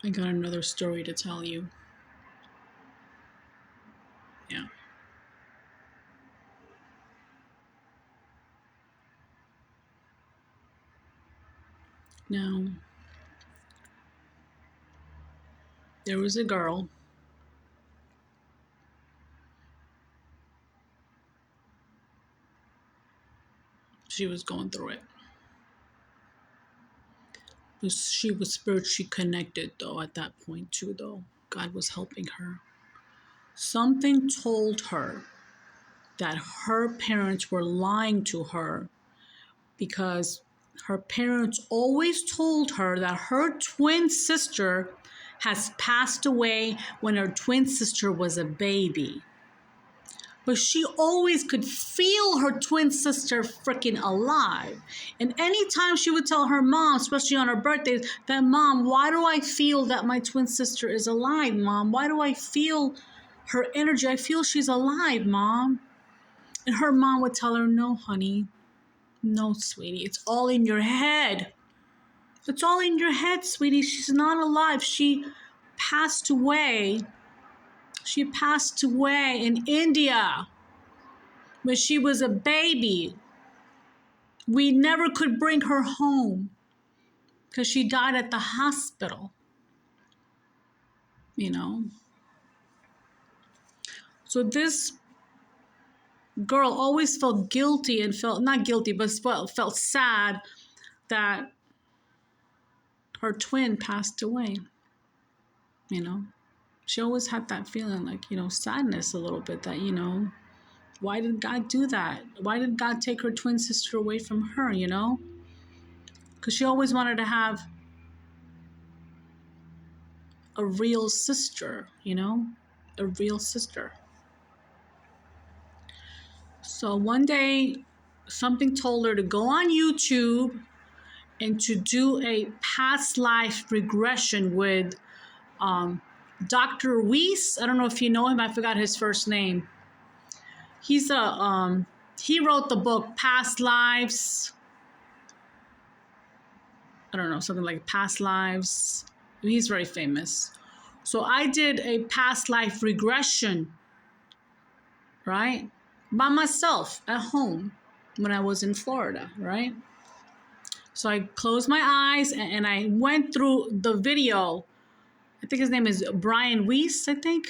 I got another story to tell you. Yeah. Now, there was a girl. She was going through it. She was spiritually connected, though, at that point, too, though. God was helping her. Something told her that her parents were lying to her because her parents always told her that her twin sister has passed away when her twin sister was a baby. But she always could feel her twin sister freaking alive. And anytime she would tell her mom, especially on her birthdays, that, Mom, why do I feel that my twin sister is alive, Mom? Why do I feel her energy? I feel she's alive, Mom. And her mom would tell her, no, honey. No, sweetie. It's all in your head. It's all in your head, sweetie. She's not alive. She passed away. She passed away in India when she was a baby. We never could bring her home because she died at the hospital. You know? So this girl always felt guilty and felt, not guilty, but felt sad that her twin passed away. You know? She always had that feeling like, sadness a little bit that, why did God do that? Why did God take her twin sister away from her, Because she always wanted to have a real sister, a real sister. So one day, something told her to go on YouTube and to do a past life regression with Dr. Weiss. I don't know if you know him. I forgot his first name. He's he wrote the book Past Lives. I don't know, something like Past Lives. He's very famous. So I did a past life regression, right? By myself at home when I was in Florida, right? So I closed my eyes and I went through the video. I think his name is Brian Weiss, I think.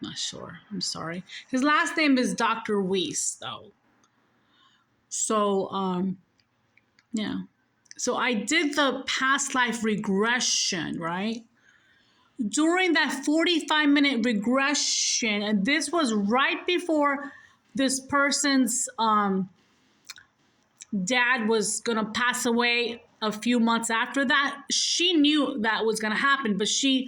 I'm not sure. I'm sorry. His last name is Dr. Weiss, though. So, yeah. So I did the past life regression, right? During that 45-minute regression, and this was right before this person's dad was going to pass away a few months after that. She knew that was going to happen, but she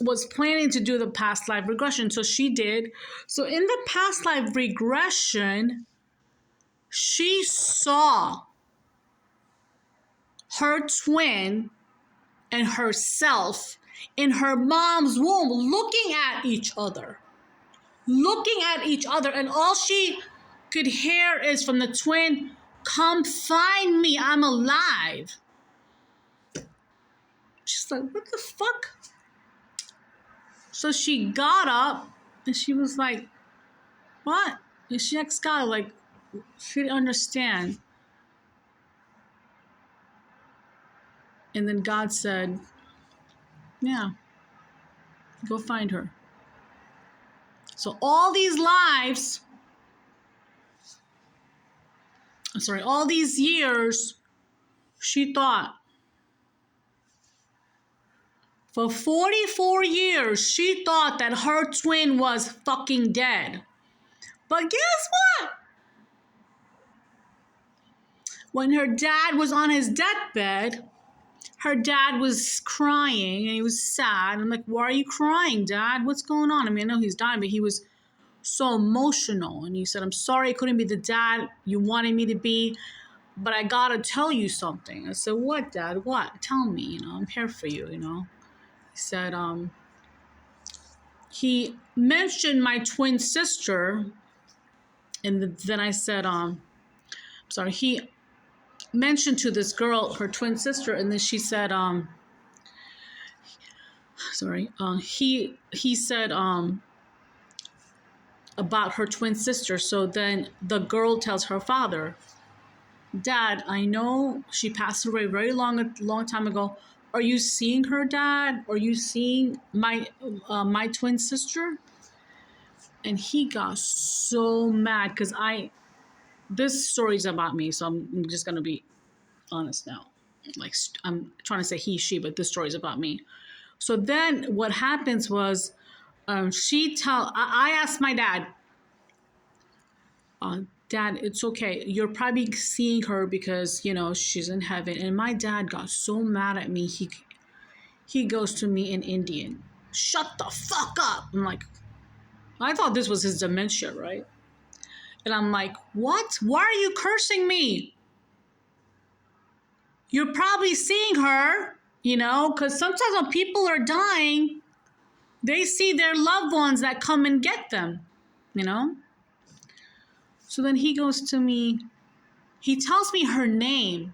was planning to do the past life regression, so she did. So in the past life regression, she saw her twin and herself in her mom's womb looking at each other. And all she could hear is from the twin, come find me, I'm alive. She's like, what the fuck? So she got up and she was like, what? And she asked God, like, she didn't understand. And then God said, yeah, go find her. So all these years, she thought. For 44 years, she thought that her twin was fucking dead. But guess what? When her dad was on his deathbed, her dad was crying and he was sad. I'm like, why are you crying, Dad? What's going on? I mean, I know he's dying, but he was so emotional. And he said, I'm sorry I couldn't be the dad you wanted me to be, but I gotta tell you something. I said, what, Dad? What? Tell me, I'm here for you, He said, he mentioned my twin sister, and then I said, sorry, he mentioned to this girl her twin sister, and then she said, sorry, he said about her twin sister. So then the girl tells her father, Dad, I know she passed away very long time ago. Are you seeing her, Dad? Are you seeing my twin sister? And he got so mad because this story's about me, so I'm just gonna be honest now. Like, I'm trying to say he, she, but this story's about me. So then what happens was, I asked my dad, Dad, it's okay. You're probably seeing her because, she's in heaven. And my dad got so mad at me. He goes to me in Indian, shut the fuck up. I'm like, I thought this was his dementia, right? And I'm like, what? Why are you cursing me? You're probably seeing her, because sometimes when people are dying, they see their loved ones that come and get them, So then he goes to me, he tells me her name.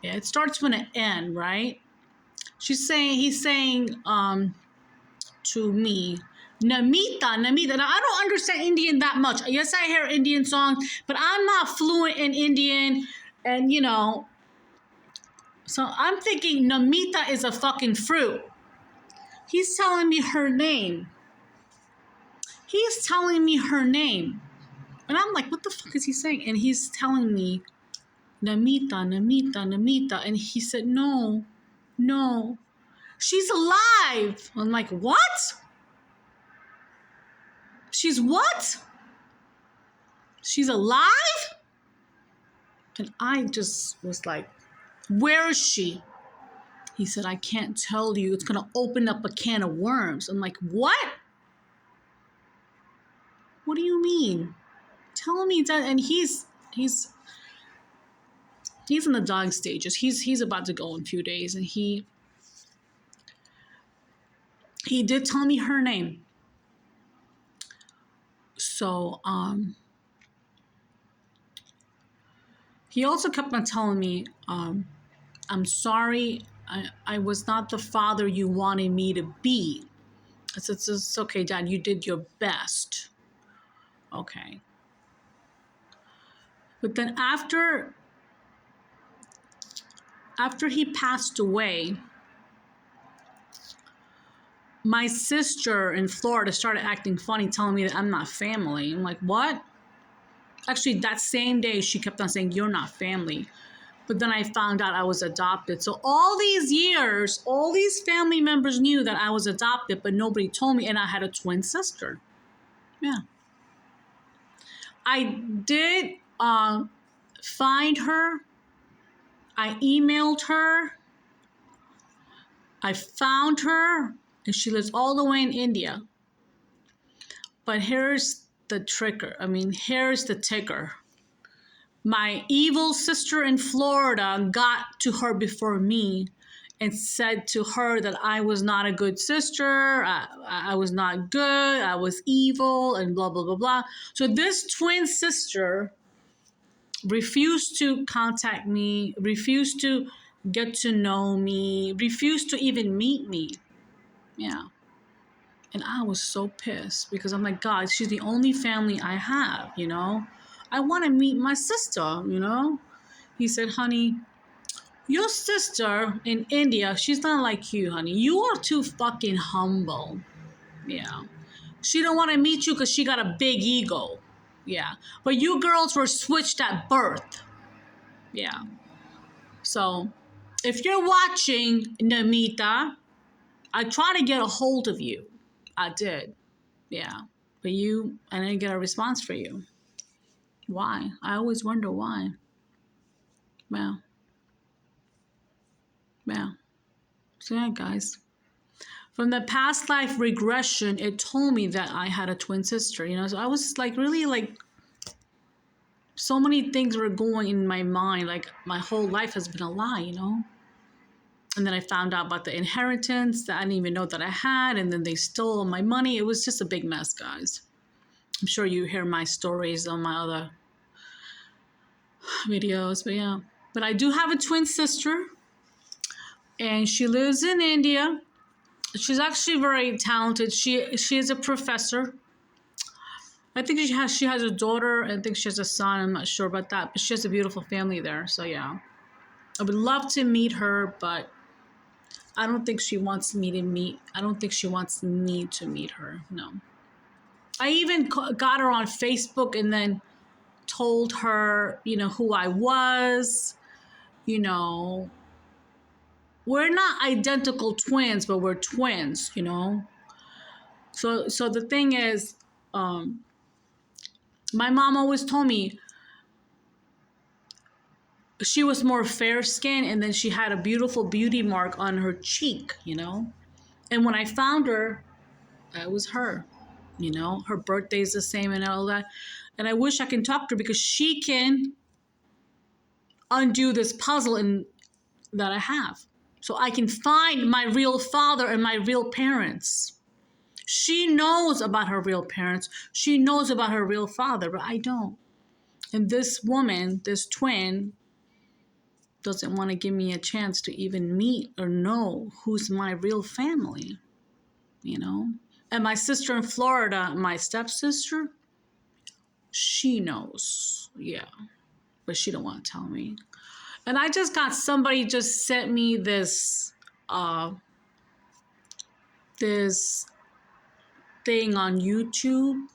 Yeah, it starts with an N, right? He's saying to me, Namita. Now, I don't understand Indian that much. Yes, I hear Indian songs, but I'm not fluent in Indian. And, so I'm thinking Namita is a fucking fruit. He's telling me her name. And I'm like, what the fuck is he saying? And he's telling me, Namita. And he said, no, she's alive. I'm like, what? She's what? She's alive? And I just was like, where is she? He said, I can't tell you. It's going to open up a can of worms. I'm like, what? What do you mean? Tell me that. And he's in the dying stages. He's about to go in a few days. And he did tell me her name. So, he also kept on telling me, I'm sorry, I was not the father you wanted me to be. I said, it's okay, Dad, you did your best. Okay. But then after he passed away, my sister in Florida started acting funny, telling me that I'm not family. I'm like, what? Actually, that same day, she kept on saying, you're not family. But then I found out I was adopted. So all these years, all these family members knew that I was adopted, but nobody told me, and I had a twin sister. Yeah. I did find her. I emailed her. I found her, and she lives all the way in India. But here's the tricker. Here's the ticker. My evil sister in Florida got to her before me and said to her that I was not a good sister, I was not good, I was evil, and blah, blah, blah, blah. So this twin sister refused to contact me, refused to get to know me, refused to even meet me. Yeah. And I was so pissed because I'm like, God, she's the only family I have, I want to meet my sister, He said, honey, your sister in India, she's not like you, honey. You are too fucking humble. Yeah. She don't want to meet you because she got a big ego. Yeah. But you girls were switched at birth. Yeah. So if you're watching, Namita, I tried to get a hold of you. I did. Yeah. But I didn't get a response for you. Why? I always wonder why. Well. So yeah, guys. From the past life regression, it told me that I had a twin sister, So I was really so many things were going in my mind. Like my whole life has been a lie, And then I found out about the inheritance that I didn't even know that I had. And then they stole my money. It was just a big mess, guys. I'm sure you hear my stories on my other videos, but yeah. But I do have a twin sister, and she lives in India. She's actually very talented. She is a professor. I think she has a daughter. I think she has a son. I'm not sure about that, but she has a beautiful family there. So yeah, I would love to meet her, but I don't think she wants me to meet. I don't think she wants me to meet her. No. I even got her on Facebook and then told her, who I was. You know, we're not identical twins, but we're twins. So the thing is, my mom always told me she was more fair skinned and then she had a beautiful beauty mark on her cheek. And when I found her, that was her. Her birthday's the same and all that. And I wish I can talk to her because she can undo this puzzle that I have. So I can find my real father and my real parents. She knows about her real parents. She knows about her real father, but I don't. And this woman, this twin, doesn't want to give me a chance to even meet or know who's my real family, And my sister in Florida, my stepsister, she knows, yeah, but she don't want to tell me. And I just got somebody just sent me this thing on YouTube,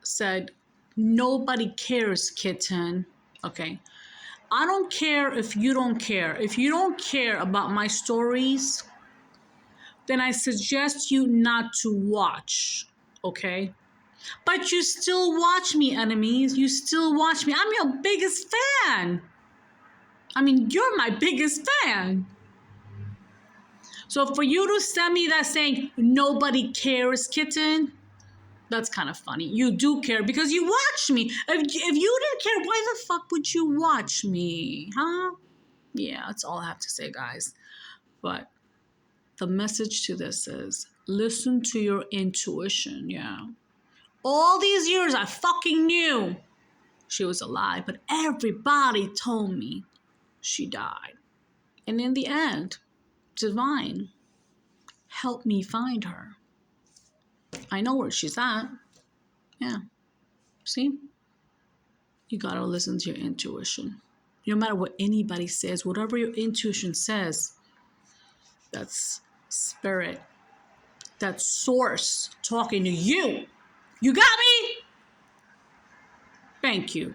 said, nobody cares, kitten. Okay. I don't care if you don't care. If you don't care about my stories, then I suggest you not to watch, okay? But you still watch me, enemies. You still watch me. I'm your biggest fan. I mean, you're my biggest fan. So for you to send me that saying, nobody cares, kitten, that's kind of funny. You do care because you watch me. If you didn't care, why the fuck would you watch me, huh? Yeah, that's all I have to say, guys. But the message to this is, listen to your intuition, yeah. All these years I fucking knew she was alive, but everybody told me she died. And in the end, divine helped me find her. I know where she's at. Yeah. See? You gotta listen to your intuition. No matter what anybody says, whatever your intuition says, that's spirit, that's source talking to you. You got me? Thank you.